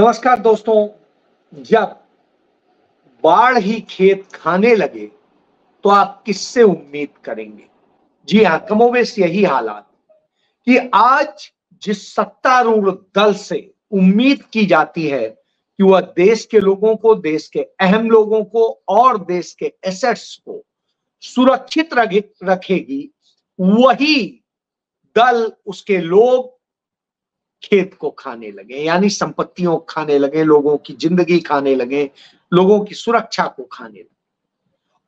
नमस्कार दोस्तों। जब बाढ़ ही खेत खाने लगे तो आप किससे उम्मीद करेंगे? जी हाँ, कमोबेश यही हालात कि आज जिस सत्तारूढ़ दल से उम्मीद की जाती है कि वह देश के लोगों को, देश के अहम लोगों को और देश के एसेट्स को सुरक्षित रखेगी, वही दल, उसके लोग खेत को खाने लगे, यानी संपत्तियों को खाने लगे, लोगों की जिंदगी खाने लगे, लोगों की सुरक्षा को खाने लगे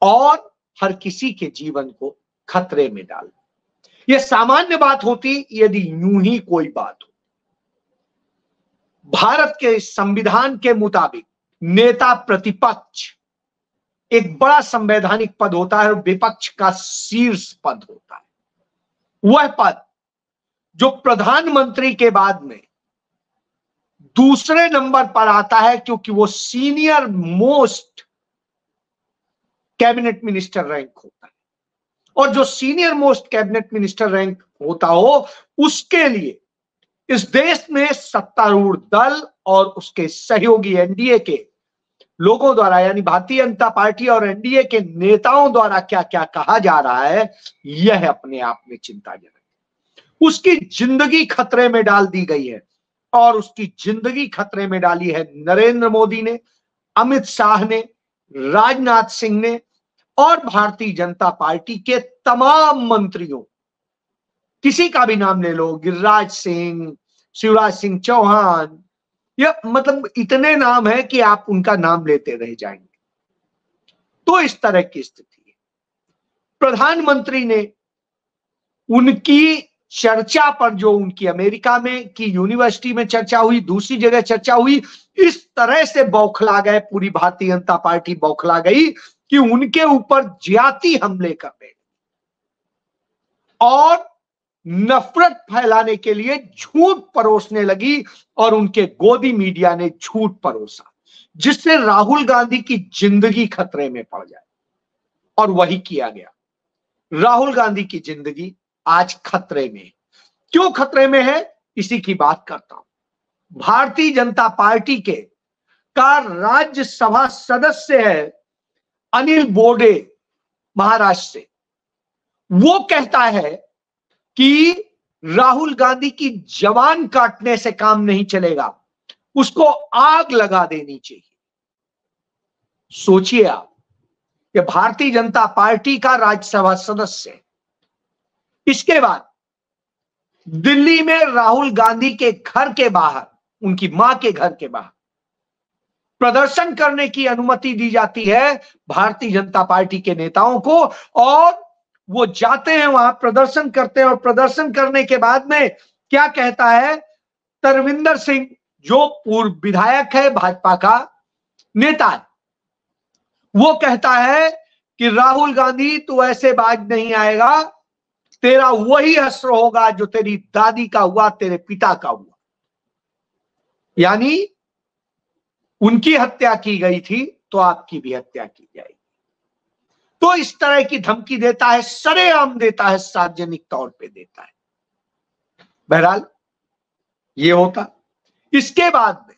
और हर किसी के जीवन को खतरे में डाल। यह सामान्य बात होती यदि यूं ही कोई बात हो। भारत के संविधान के मुताबिक नेता प्रतिपक्ष एक बड़ा संवैधानिक पद होता है और विपक्ष का शीर्ष पद होता है। वह पद जो प्रधानमंत्री के बाद में दूसरे नंबर पर आता है, क्योंकि वो senior most cabinet minister rank होता है और जो senior most cabinet minister rank होता हो, उसके लिए इस देश में सत्तारूढ़ दल और उसके सहयोगी एनडीए के लोगों द्वारा, यानी भारतीय जनता पार्टी और एनडीए के नेताओं द्वारा क्या क्या कहा जा रहा है, यह अपने आप में चिंताजनक है। उसकी जिंदगी खतरे में डाल दी गई है और उसकी जिंदगी खतरे में डाली है नरेंद्र मोदी ने, अमित शाह ने, राजनाथ सिंह ने और भारतीय जनता पार्टी के तमाम मंत्रियों। किसी का भी नाम ले लो, गिरिराज सिंह, शिवराज सिंह चौहान, यह मतलब इतने नाम है कि आप उनका नाम लेते रह जाएंगे। तो इस तरह की स्थिति है। प्रधानमंत्री ने उनकी चर्चा पर, जो उनकी अमेरिका में की यूनिवर्सिटी में चर्चा हुई, दूसरी जगह चर्चा हुई, इस तरह से बौखला गए, पूरी भारतीय जनता पार्टी बौखला गई कि उनके ऊपर ज्यादा हमले कर रहे और नफरत फैलाने के लिए झूठ परोसने लगी और उनके गोदी मीडिया ने झूठ परोसा, जिससे राहुल गांधी की जिंदगी खतरे में पड़ जाए। और वही किया गया। राहुल गांधी की जिंदगी आज खतरे में है। क्यों खतरे में है, इसी की बात करता हूं। भारतीय जनता पार्टी के का राज्यसभा सदस्य है अनिल बोडे, महाराष्ट्र से। वो कहता है कि राहुल गांधी की जवान काटने से काम नहीं चलेगा, उसको आग लगा देनी चाहिए। सोचिए आप, ये भारतीय जनता पार्टी का राज्यसभा सदस्य है। इसके बाद दिल्ली में राहुल गांधी के घर के बाहर, उनकी मां के घर के बाहर प्रदर्शन करने की अनुमति दी जाती है भारतीय जनता पार्टी के नेताओं को, और वो जाते हैं वहां, प्रदर्शन करते हैं और प्रदर्शन करने के बाद में क्या कहता है तरविंदर सिंह, जो पूर्व विधायक है, भाजपा का नेता है, वो कहता है कि राहुल गांधी तू ऐसे बाज नहीं आएगा, तेरा वही असर होगा जो तेरी दादी का हुआ, तेरे पिता का हुआ। यानी उनकी हत्या की गई थी तो आपकी भी हत्या की जाएगी। तो इस तरह की धमकी देता है, सरेआम देता है, सार्वजनिक तौर पे देता है। बहरहाल ये होता। इसके बाद में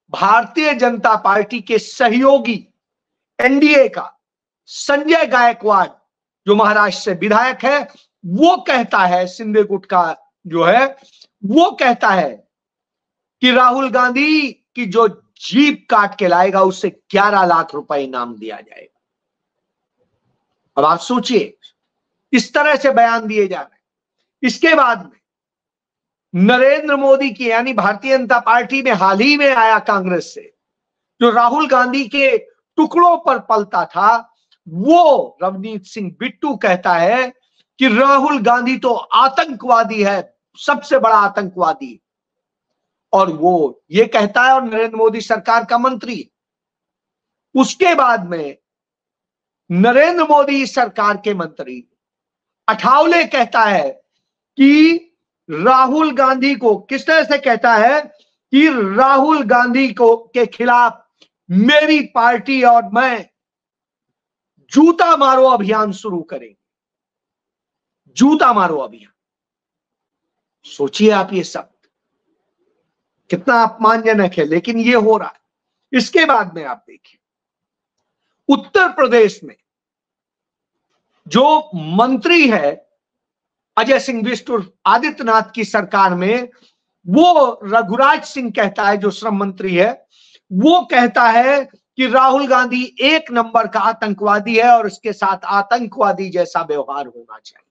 भारतीय जनता पार्टी के सहयोगी एनडीए का संजय गायकवाड़, जो महाराष्ट्र से विधायक है, वो कहता है, शिंदे गुट का जो है, वो कहता है कि राहुल गांधी की जो जीप काट के लाएगा उसे 11 लाख रुपए इनाम दिया जाएगा। अब आप सोचिए, इस तरह से बयान दिए जा रहे हैं। इसके बाद में नरेंद्र मोदी की, यानी भारतीय जनता पार्टी में हाल ही में आया कांग्रेस से, जो राहुल गांधी के टुकड़ों पर पलता था, वो रवनीत सिंह बिट्टू कहता है कि राहुल गांधी तो आतंकवादी है, सबसे बड़ा आतंकवादी। और वो ये कहता है, और नरेंद्र मोदी सरकार का मंत्री। उसके बाद में नरेंद्र मोदी सरकार के मंत्री अठावले कहता है कि राहुल गांधी को, किस तरह से कहता है कि राहुल गांधी को के खिलाफ मेरी पार्टी और मैं जूता मारो अभियान शुरू करेंगे। जूता मारो अभियान। सोचिए आप ये सब। कितना अपमानजनक है, लेकिन ये हो रहा है। इसके बाद में आप देखिए, उत्तर प्रदेश में जो मंत्री है अजय सिंह बिष्ट और आदित्यनाथ की सरकार में, वो रघुराज सिंह कहता है, जो श्रम मंत्री है, वो कहता है कि राहुल गांधी एक नंबर का आतंकवादी है और उसके साथ आतंकवादी जैसा व्यवहार होना चाहिए।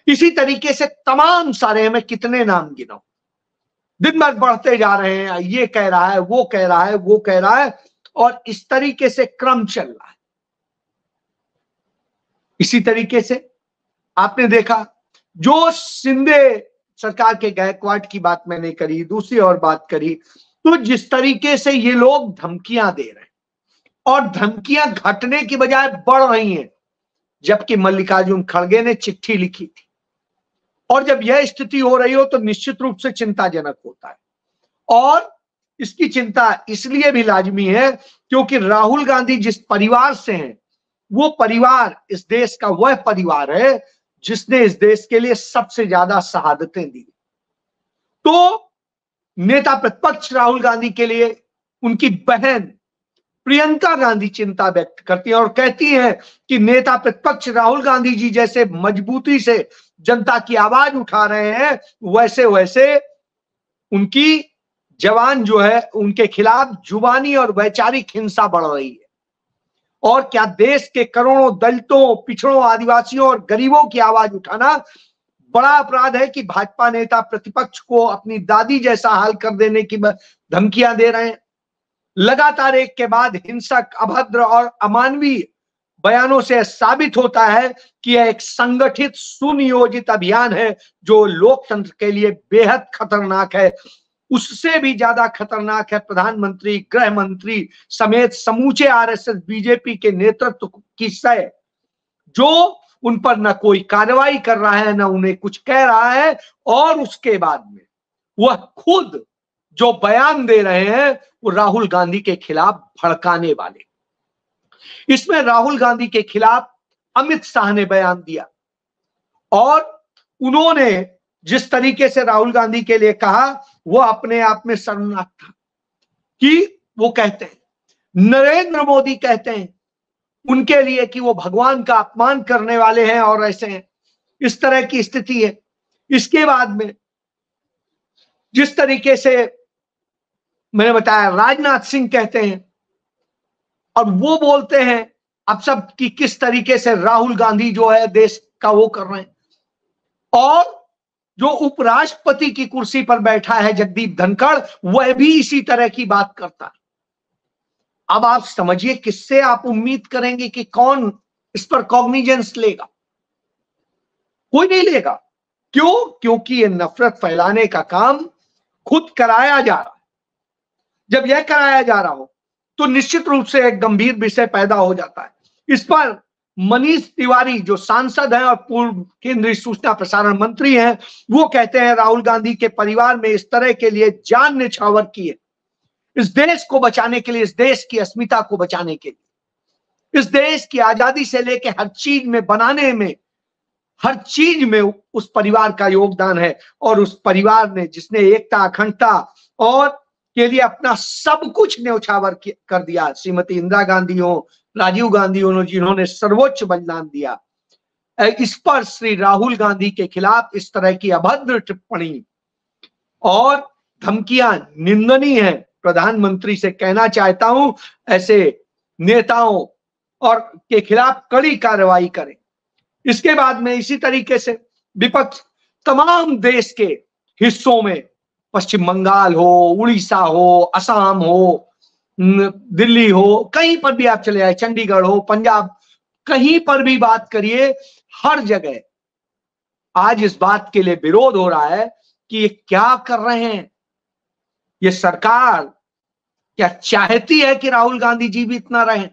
इसी तरीके से तमाम सारे, मैं कितने नाम गिनाऊं, दिन भर बढ़ते जा रहे हैं। ये कह रहा है, वो कह रहा है, वो कह रहा है, और इस तरीके से क्रम चल रहा है। इसी तरीके से आपने देखा, जो शिंदे सरकार के गायकवाड़ की बात मैंने करी, दूसरी और बात करी, तो जिस तरीके से ये लोग धमकियां दे रहे हैं और धमकियां घटने की बजाय बढ़ रही हैं, जबकि मल्लिकार्जुन खड़गे ने चिट्ठी लिखी थी। और जब यह स्थिति हो रही हो तो निश्चित रूप से चिंताजनक होता है। और इसकी चिंता इसलिए भी लाजमी है क्योंकि राहुल गांधी जिस परिवार से हैं, वो परिवार इस देश का वह परिवार है जिसने इस देश के लिए सबसे ज्यादा शहादतें दी। तो नेता प्रतिपक्ष राहुल गांधी के लिए उनकी बहन प्रियंका गांधी चिंता व्यक्त करती है और कहती है कि नेता प्रतिपक्ष राहुल गांधी जी जैसे मजबूती से जनता की आवाज उठा रहे हैं, वैसे वैसे उनकी जवान जो है उनके खिलाफ जुबानी और वैचारिक हिंसा बढ़ रही है। और क्या देश के करोड़ों दलितों, पिछड़ों, आदिवासियों और गरीबों की आवाज उठाना बड़ा अपराध है कि भाजपा नेता प्रतिपक्ष को अपनी दादी जैसा हाल कर देने की धमकियां दे रहे हैं। लगातार एक के बाद हिंसक, अभद्र और अमानवीय बयानों से साबित होता है कि यह एक संगठित, सुनियोजित अभियान है जो लोकतंत्र के लिए बेहद खतरनाक है। उससे भी ज्यादा खतरनाक है प्रधानमंत्री, गृह मंत्री समेत समूचे आरएसएस, बीजेपी के नेतृत्व की सय, जो उन पर न कोई कार्रवाई कर रहा है, न उन्हें कुछ कह रहा है, और उसके बाद में वह खुद जो बयान दे रहे हैं वो राहुल गांधी के खिलाफ भड़काने वाले। इसमें राहुल गांधी के खिलाफ अमित शाह ने बयान दिया और उन्होंने जिस तरीके से राहुल गांधी के लिए कहा वो अपने आप में शर्मनाक था। कि वो कहते हैं, नरेंद्र मोदी कहते हैं उनके लिए कि वो भगवान का अपमान करने वाले हैं और ऐसे हैं। इस तरह की स्थिति है। इसके बाद में जिस तरीके से मैंने बताया, राजनाथ सिंह कहते हैं और वो बोलते हैं अब सब कि किस तरीके से राहुल गांधी जो है देश का वो कर रहे हैं। और जो उपराष्ट्रपति की कुर्सी पर बैठा है जगदीप धनखड़, वह भी इसी तरह की बात करता है। अब आप समझिए किससे आप उम्मीद करेंगे कि कौन इस पर कॉग्निजेंस लेगा? कोई नहीं लेगा। क्यों? क्योंकि ये नफरत फैलाने का काम खुद कराया जा रहा है। जब यह कराया जा रहा हो तो निश्चित रूप से एक गंभीर विषय पैदा हो जाता है। इस पर मनीष तिवारी जो सांसद हैं और पूर्व केंद्रीय सूचना प्रसारण मंत्री हैं, वो कहते हैं राहुल गांधी के परिवार में इस तरह के लिए जान न्यौछावर की है, इस देश को बचाने के लिए, इस देश की अस्मिता को बचाने के लिए, इस देश की आजादी से लेकर हर चीज में बनाने में, हर चीज में उस परिवार का योगदान है। और उस परिवार ने जिसने एकता, अखंडता और के लिए अपना सब कुछ न्यौछावर कर दिया। श्रीमती इंदिरा गांधी हो, राजीव गांधी हो, जिन्होंने सर्वोच्च बलिदान दिया। इस पर श्री राहुल गांधी के खिलाफ इस तरह की अभद्र टिप्पणी और धमकियां निंदनीय है। प्रधानमंत्री से कहना चाहता हूं ऐसे नेताओं और के खिलाफ कड़ी कार्रवाई करें। इसके बाद में इसी तरीके से विपक्ष तमाम देश के हिस्सों में, पश्चिम बंगाल हो, उड़ीसा हो, असम हो, दिल्ली हो, कहीं पर भी आप चले जाए, चंडीगढ़ हो, पंजाब, कहीं पर भी बात करिए, हर जगह आज इस बात के लिए विरोध हो रहा है कि ये क्या कर रहे हैं। ये सरकार क्या चाहती है कि राहुल गांधी जी भी इतना रहें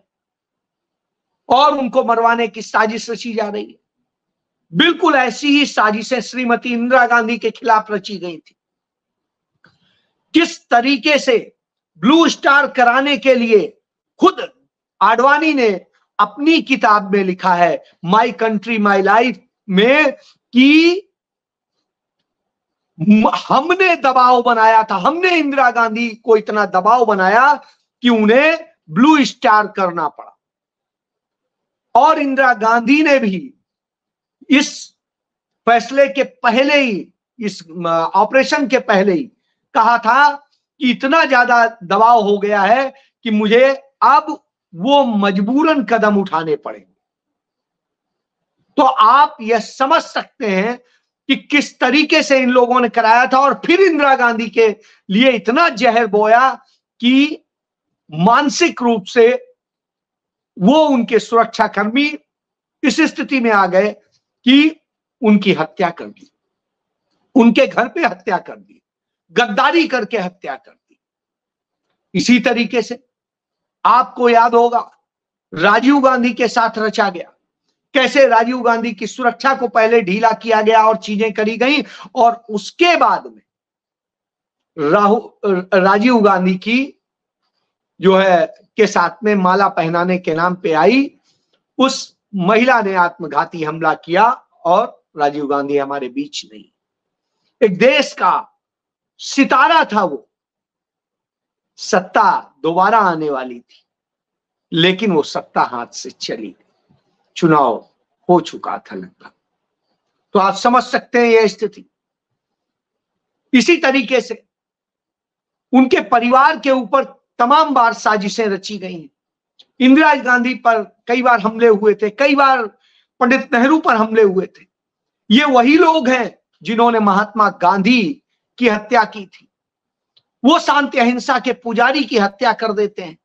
और उनको मरवाने की साजिश रची जा रही है। बिल्कुल ऐसी ही साजिशें श्रीमती इंदिरा गांधी के खिलाफ रची गई थी। किस तरीके से ब्लू स्टार कराने के लिए खुद आडवाणी ने अपनी किताब में लिखा है, माई कंट्री माई लाइफ में, कि हमने दबाव बनाया था, हमने इंदिरा गांधी को इतना दबाव बनाया कि उन्हें ब्लू स्टार करना पड़ा। और इंदिरा गांधी ने भी इस फैसले के पहले ही, इस ऑपरेशन के पहले ही कहा था कि इतना ज्यादा दबाव हो गया है कि मुझे अब वो मजबूरन कदम उठाने पड़ेंगे। तो आप यह समझ सकते हैं कि किस तरीके से इन लोगों ने कराया था। और फिर इंदिरा गांधी के लिए इतना जहर बोया कि मानसिक रूप से वो, उनके सुरक्षाकर्मी इस स्थिति में आ गए कि उनकी हत्या कर दी, उनके घर पे हत्या कर दी, गद्दारी करके हत्या कर दी। इसी तरीके से आपको याद होगा राजीव गांधी के साथ रचा गया, कैसे राजीव गांधी की सुरक्षा को पहले ढीला किया गया और चीजें करी गई, और उसके बाद में राजीव गांधी की जो है के साथ में माला पहनाने के नाम पे आई उस महिला ने आत्मघाती हमला किया और राजीव गांधी हमारे बीच नहीं। एक देश का सितारा था वो, सत्ता दोबारा आने वाली थी, लेकिन वो सत्ता हाथ से चली गई, चुनाव हो चुका था लगभग। तो आप समझ सकते हैं यह स्थिति। इसी तरीके से उनके परिवार के ऊपर तमाम बार साजिशें रची गई हैं। इंदिरा गांधी पर कई बार हमले हुए थे, कई बार पंडित नेहरू पर हमले हुए थे। ये वही लोग हैं जिन्होंने महात्मा गांधी की हत्या की थी। वो शांति अहिंसा के पुजारी की हत्या कर देते हैं,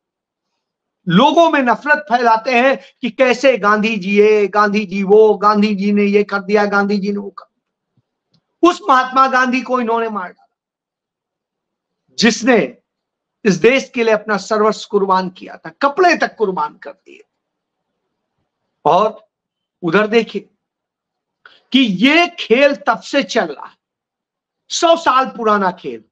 लोगों में नफरत फैलाते हैं कि कैसे गांधी जी ये, गांधी जी वो, गांधी जी ने ये कर दिया, गांधी जी ने वो कर दिया। उस महात्मा गांधी को इन्होंने मार डाला जिसने इस देश के लिए अपना सर्वस्व कुर्बान किया था, कपड़े तक कुर्बान कर दिए। और उधर देखिए कि ये खेल तब से चल रहा है, 100 साल पुराना खेल,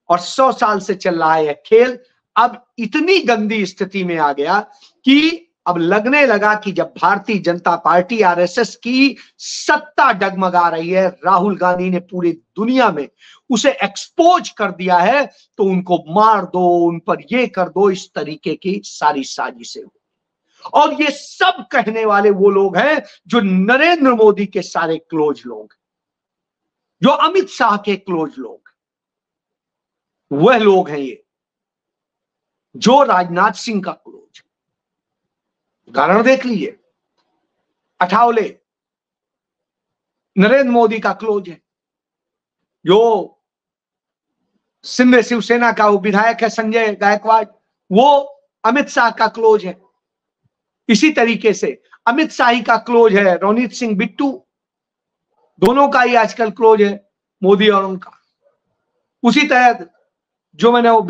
और 100 साल से चल रहा है यह खेल अब इतनी गंदी स्थिति में आ गया कि अब लगने लगा कि जब भारतीय जनता पार्टी आरएसएस की सत्ता डगमगा रही है, राहुल गांधी ने पूरी दुनिया में उसे एक्सपोज कर दिया है, तो उनको मार दो, उन पर ये कर दो, इस तरीके की सारी साजिशें हुई। और ये सब कहने वाले वो लोग हैं जो नरेंद्र मोदी के सारे क्लोज लोग, जो अमित शाह के क्लोज लोग, वह लोग हैं ये, जो राजनाथ सिंह का क्लोज। उदाहरण देख लीजिए, अठावले नरेंद्र मोदी का क्लोज है, जो सिंध शिवसेना का वो विधायक है संजय गायकवाड़, वो अमित शाह का क्लोज है। इसी तरीके से अमित शाही का क्लोज है रोनित सिंह बिट्टू, दोनों का ही आजकल क्लोज है मोदी और उनका। उसी तरह जो मैंने वो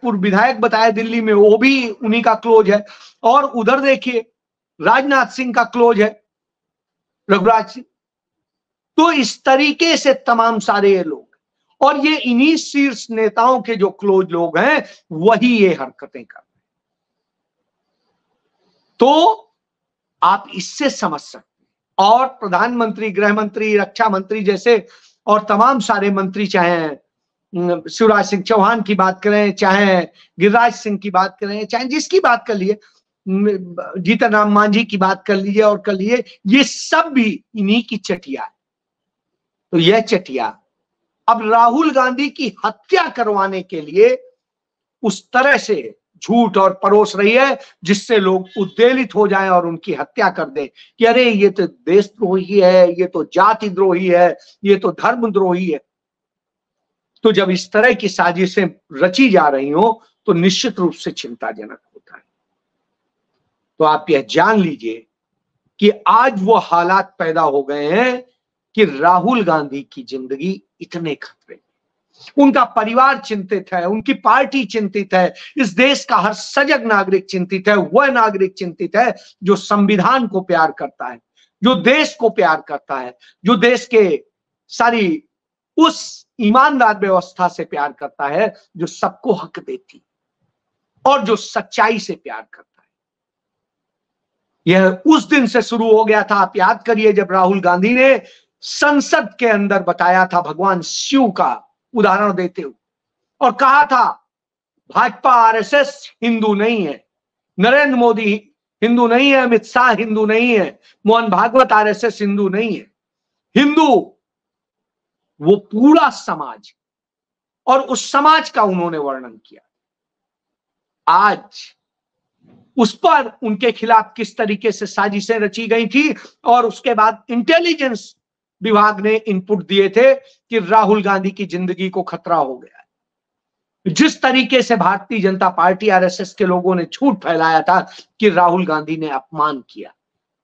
पूर्व विधायक बताया दिल्ली में, वो भी उन्हीं का क्लोज है। और उधर देखिए राजनाथ सिंह का क्लोज है रघुराज सिंह। तो इस तरीके से तमाम सारे ये लोग, और ये इन्हीं शीर्ष नेताओं के जो क्लोज लोग हैं वही ये हरकतें कर रहे हैं। तो आप इससे समझ सकते हैं। और प्रधानमंत्री, गृह मंत्री, रक्षा मंत्री जैसे और तमाम सारे मंत्री, चाहे शिवराज सिंह चौहान की बात करें, चाहे गिरिराज सिंह की बात करें, चाहे जिसकी बात कर लिए, जीतन राम मांझी की बात कर लीजिए और कर लिए, ये सब भी इन्हीं की चटिया है। तो यह चटिया अब राहुल गांधी की हत्या करवाने के लिए उस तरह से झूठ और परोस रही है जिससे लोग उद्वेलित हो जाएं और उनकी हत्या कर दें कि अरे ये तो देशद्रोही है, ये तो जाति द्रोही है, ये तो धर्मद्रोही है। तो जब इस तरह की साजिशें रची जा रही हो तो निश्चित रूप से चिंताजनक होता है। तो आप यह जान लीजिए कि आज वो हालात पैदा हो गए हैं कि राहुल गांधी की जिंदगी इतने खतरे में, उनका परिवार चिंतित है, उनकी पार्टी चिंतित है, इस देश का हर सजग नागरिक चिंतित है। वह नागरिक चिंतित है जो संविधान को प्यार करता है, जो देश को प्यार करता है, जो देश के सारी उस ईमानदार व्यवस्था से प्यार करता है जो सबको हक देती और जो सच्चाई से प्यार करता है। यह उस दिन से शुरू हो गया था, आप याद करिए, जब राहुल गांधी ने संसद के अंदर बताया था भगवान शिव का उदाहरण देते हुए, और कहा था भाजपा आरएसएस हिंदू नहीं है, नरेंद्र मोदी हिंदू नहीं है, अमित शाह हिंदू नहीं है, मोहन भागवत आरएसएस हिंदू नहीं है। हिंदू वो पूरा समाज, और उस समाज का उन्होंने वर्णन किया। आज उस पर उनके खिलाफ किस तरीके से साजिशें रची गई थी, और उसके बाद इंटेलिजेंस विभाग ने इनपुट दिए थे कि राहुल गांधी की जिंदगी को खतरा हो गया है। जिस तरीके से भारतीय जनता पार्टी आरएसएस के लोगों ने झूठ फैलाया था कि राहुल गांधी ने अपमान किया,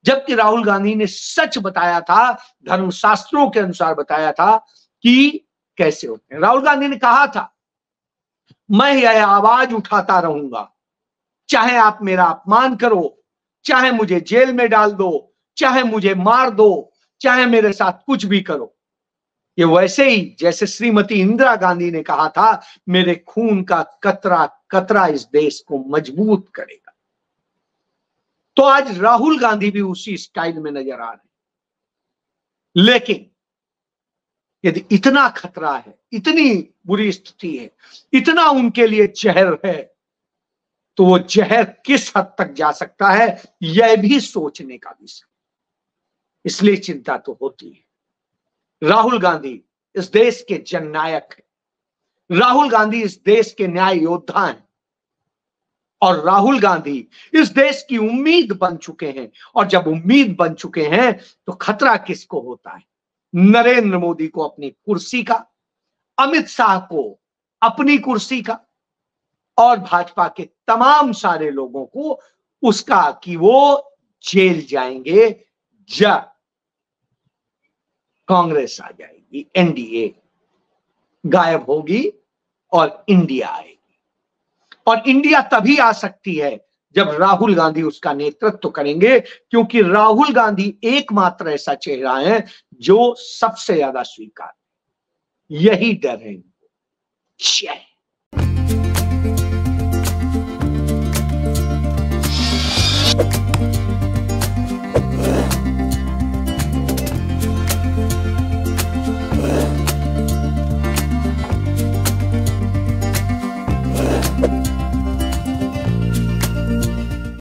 जबकि राहुल गांधी ने सच बताया था, धर्मशास्त्रों के अनुसार बताया था कि कैसे होते हैं। राहुल गांधी ने कहा था, मैं यह आवाज उठाता रहूंगा, चाहे आप मेरा अपमान करो, चाहे मुझे जेल में डाल दो, चाहे मुझे मार दो, चाहे मेरे साथ कुछ भी करो। ये वैसे ही जैसे श्रीमती इंदिरा गांधी ने कहा था, मेरे खून का कतरा कतरा इस देश को मजबूत करेगा। तो आज राहुल गांधी भी उसी स्टाइल में नजर आ रहे हैं। लेकिन यदि इतना खतरा है, इतनी बुरी स्थिति है, इतना उनके लिए जहर है, तो वो जहर किस हद तक जा सकता है, यह भी सोचने का विषय। इसलिए चिंता तो होती है। राहुल गांधी इस देश के जननायक है, राहुल गांधी इस देश के न्याय योद्धा हैं, और राहुल गांधी इस देश की उम्मीद बन चुके हैं। और जब उम्मीद बन चुके हैं तो खतरा किसको होता है? नरेंद्र मोदी को अपनी कुर्सी का, अमित शाह को अपनी कुर्सी का, और भाजपा के तमाम सारे लोगों को उसका कि वो जेल जाएंगे जब कांग्रेस आ जाएगी, एनडीए गायब होगी और इंडिया आएगी। और इंडिया तभी आ सकती है जब राहुल गांधी उसका नेतृत्व करेंगे, क्योंकि राहुल गांधी एकमात्र ऐसा चेहरा है जो सबसे ज्यादा स्वीकार, यही डर है। जय